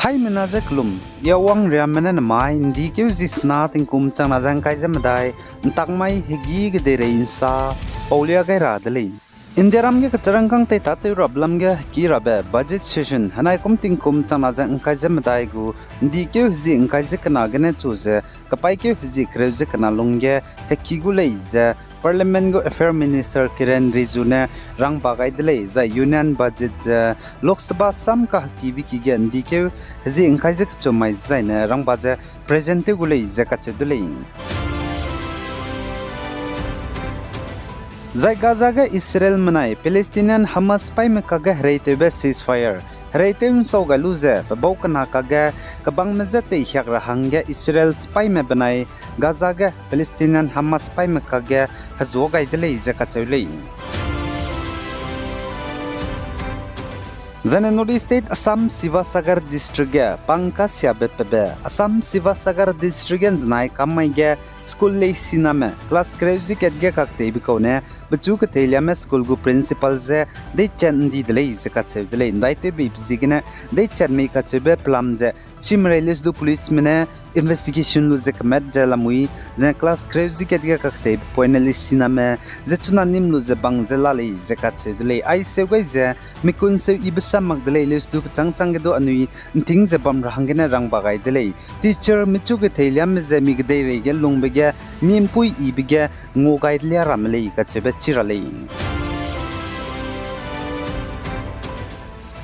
Hai menazek lum ya wang riamena namai ndi keu zisna tingkum chang na jang kai jamadai ntakmai hegi gedere insa paulia gai radale Indiaram ge kacharang kang te tate rablam ge ki rabe budget session hanai kum tingkum chang na jang kai jamadai gu ndi keu zi kai je kana gene chuze kapai keu zi kreuze kana lungge heki gu leize Parliament go Affair Minister Kiren Rijune rang bagai dele za union budget Lok Sabha sam ka ki bi ki gen dike zi ingkai je chomai zaina rang baje present gule ze ka chedule Zai Gaza ga Israel manai Palestinian Hamas pai me ka ga reite be ceasefire Reitem so galuze babauka kaga kabang mezate hyak rahangge Israel spy me banai Gaza ga Palestinian Hamas spy me kaga hazo gaidele zakachulei Zane North State Assam Sivasagar District ge Pankasya bepebe Assam Sivasagar District gen znai kamai ge school le siname class crazy ket ge kakte bikone bchu ke thelia me school gu principal ze de chandi dele zakacheu dele ndaite be bzigine de charmi kachebe plam ze chimrelis du police mene investigation lu zekmet jalamui ze class crazy ket ge kakte poineli siname ze chuna nim lu ze bang ze lali zakacheu dele ai se ge ze mikun se ibsa magdele les du changchang ge do anui thing ze bam rahangene rang bagai dele teacher michu ge thelia me ze migdei re ge lungbe ge mimpui ibige ngogai lia ramle ka chebe chirale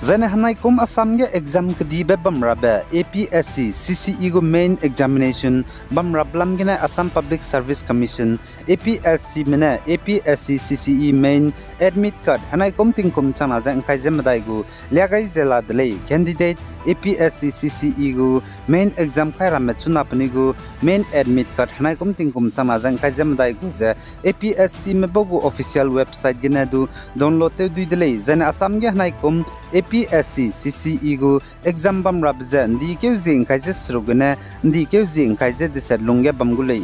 Zane hanai kum Assam ge exam kdibe bamrabe APSC CCE go main examination bamrablam gena Assam Public Service Commission APSC mena APSC CCE main admit card hanai kum tingkum chana jang kai jemadai gu liagai zela dele candidate APSC CCE go main exam khai ramme chuna pani gu main admit card hanai kum tingkum chana jang kai jemadai gu je APSC me bogu official website gena du download te dui dele zane Assam ge hanai kum APSC CCE go exam bam rabze ndi keu jing kai je srugene ndi keu jing kai je disad lungge bamgulei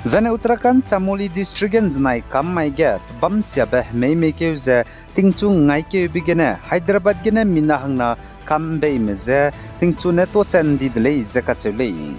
Zane Uttarakhand Chamoli district gen znai kam mai ge bam sia be me keu je tingchung ngai keu bigene Hyderabad gene mina hangna kam be me je tingchu ne to chen di dlei je ka chulei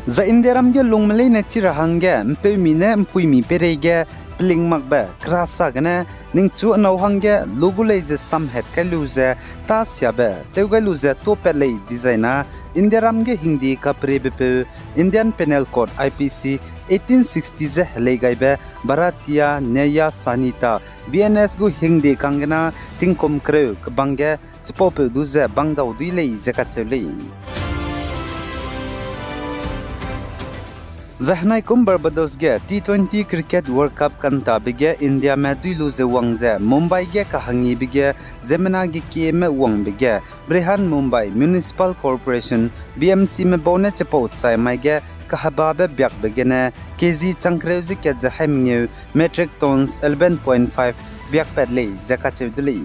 Za Indiaram ge lungmlei ne chirahangge mpe mine mpui mi perege pling magba krasa gane ningchu no hangge lugulei je sam het kaluze ta syabe teugaluze to pelei designa Indiaram ge hindi ka prebepe Indian Penal Code IPC 1860 je legaibe baratia neya sanita BNS gu hindi kangena tingkom kreu bangge chipope duze bangdau duilei zakachelei Zahnai kum Barbados ge T20 Cricket World Cup kanta bige India me duilu ze wangze Mumbai ge kahangi bige Zemena ge ke me wang bige Brehan Mumbai Municipal Corporation BMC me bone chepo chai mai ge kahababe byak begene kg chankreuzi ke jahamneu metric tons 11.5 byak pedlei zakachudli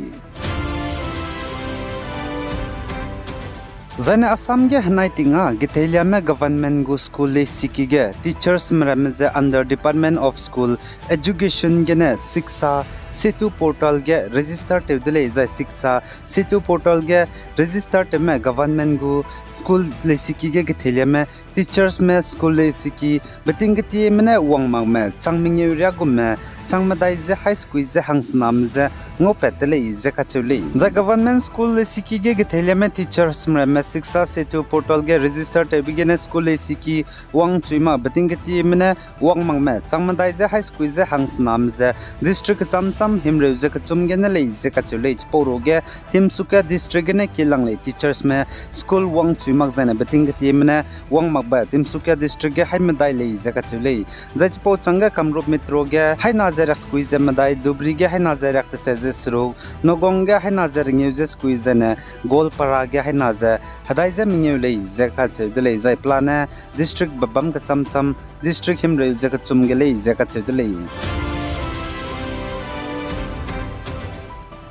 Zane Assam ge hanai tinga githelia me government go school le sikige teachers mramze under Department of School Education gene Shiksha Setu portal ge register tevdele za Shiksha Setu portal ge register te me government go school le sikige githelia me teachers me school le siki betingti mene wangmang me changming area go me changmadai je high school je hangsnam je ngopetele je kachuli za government school le sikige githelia me teachers mramze Shiksha Setu portal ge register te begin school le siki wang chuima betingti mene wangmang me changmadai je high school je hangsnam je district chamcham himre je kachum ge na le je kachuli poro ge timsuka district ne kilang le teachers me school wang chuima jana betingti mene wangmak ba timsuka district ge haimdai le je kachuli jaipo changa kamrup metro ge haina jarak squeeze madai dubri ge haina jarak te se sro nogong ge haina jar news squeeze ne golpara ge haina ja hadai ja mingelei jaka chedele jai plana district babam ka chamcham district himre jaka chumgelei jaka chedele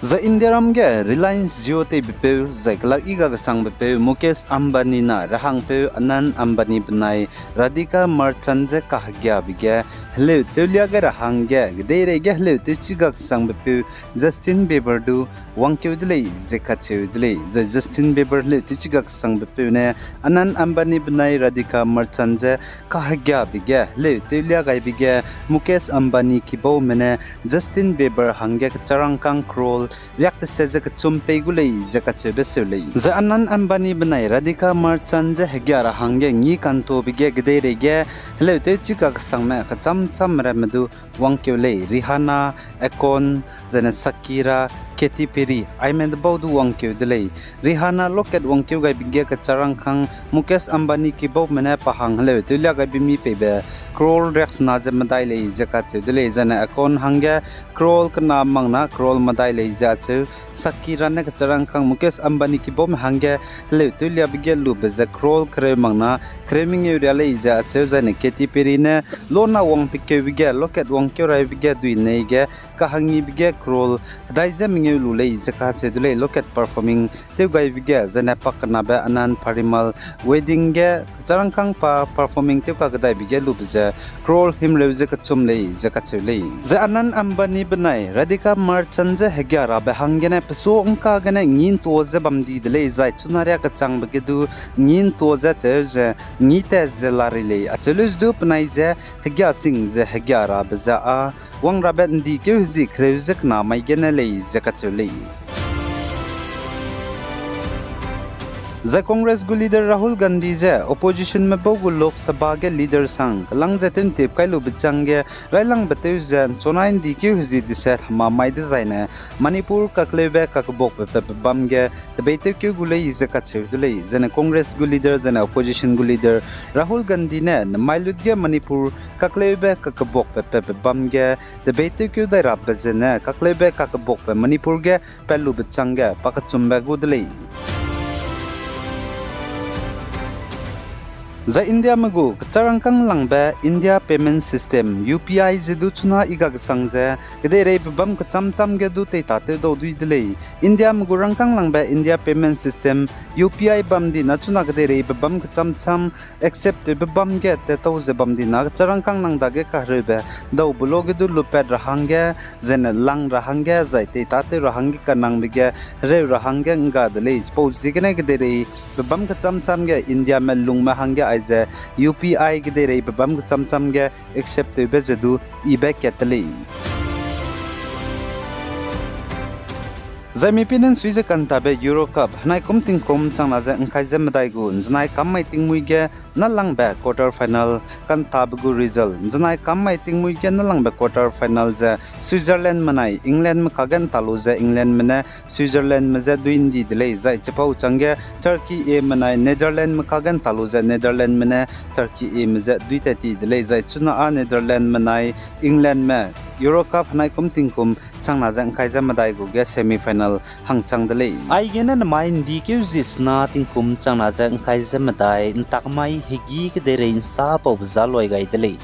za Indiaram ge Reliance Jio te bipe zaikla iga gasang bipe Mukesh Ambani na rahang pe Anan Ambani benai Radhika Merchant je kahagya bige hello tulia ge rahang ge gdeire ge hello tu chigak sang bipe Justin Bieber du wangkeu dile zekacheu dile za Justin Bieber hello tu chigak sang bipe ne Anan Ambani benai Radhika Merchant je kahagya bige hello tulia gai bige Mukesh Ambani ki bo mene Justin Bieber hangge charang kang krol React se ka chumpe gulei zaka chebe selei za Anan Ambani benai Radhika Merchant je hegyara hangge ngi kanto bige gdeire ge hello te chika sangme ka cham ramadu wangkyole Rihanna Akon jana Shakira Katy Perry aimen baudu wangkyu delei Rihanna loket wangkyu gai bige ka charang khang Mukesh Ambani ki bo mena pahang hello tulia gai bimi pebe crol rex na je madai lei zaka che delei jana Akon hangge crol ka na mangna crol madai lei ja che Shakira ne ka charang khang Mukesh Ambani ki bo hangge hello tulia bige lu be za crol kre mangna kreming yu lei ja che jana Katy Perry ne lona wang pikke bige loket wangkyu rai bige dui nei ge ka hangi bige crol dai je lu lei zaka che dulei loket performing te gai bige jana pakna ba Anan Parimal wedding ge charang kang pa performing te ka gadai bige lu bje crol him le zaka chum lei zaka che lei za Anan Ambani benai Radhika Merchant je hegyara ba hangene peso ongka gane ngin to je bamdi delei zai chunaria ka chang bage du ngin to je ngi te je lari lei achelus du pnai je hegya sing je hegyara bza a wang rabet ndi ke zi kreuzik na mai gene lei zaka chulei za Congress gu leader Rahul Gandhi je opposition me bogu Lok Sabha ge leader sang lang je tin tip kai lu bichang ge railang bateu jan chonain di ke zi diset ma mai design Manipur ka klebe ka bok pe bam ge the bete ke gu lei zaka chudulei jana Congress gu leader jana opposition gu leader Rahul Gandhi ne mailut ge Manipur ka klebe ka bok pe bam ge the bete ke dai rab jana ka klebe ka bok pe Manipur ge pelu bichang ge pakachumba gu dulei za India magu charang kang langba India payment system UPI zidu chuna iga gsang je gede re bam ka cham ge du te ta te do dui delei India magu rang kang langba India payment system UPI bam di na chuna gede re bam ka cham accept bam ge te to je bam di na charang kang nang da ge ka re be do blog du lupet rahang ge zen lang rahang ge zai te ta te rahang ge ka nang be ge re rahang ge nga delei po zigene gede re bam ka cham ge India me lung ma hang ge je UPI gede re bam cham ge accept be zedu ibe ketli Zai mipinen suize kanta be Euro Cup hanai kumting kum changna je angkai je madai gu znai kammai tingmui ge nalang be quarter final kan tab gu result znai kammai tingmui ge nalang be quarter final je Switzerland manai England ma kagan talu je England mena Switzerland ma je duin di delei zai chepau change Turkey e manai Netherland ma kagan talu je Netherland mena Turkey e ma je duita ti delei zai chuna a Netherland manai England ma Euro Cup hanai kumting kum changna je angkai je madai gu ge semi final hangchang delei ai gena na mai ndi ke jisna tingkum changna je angkai je madai takmai hegi ke derein sa pau zaloi gai delei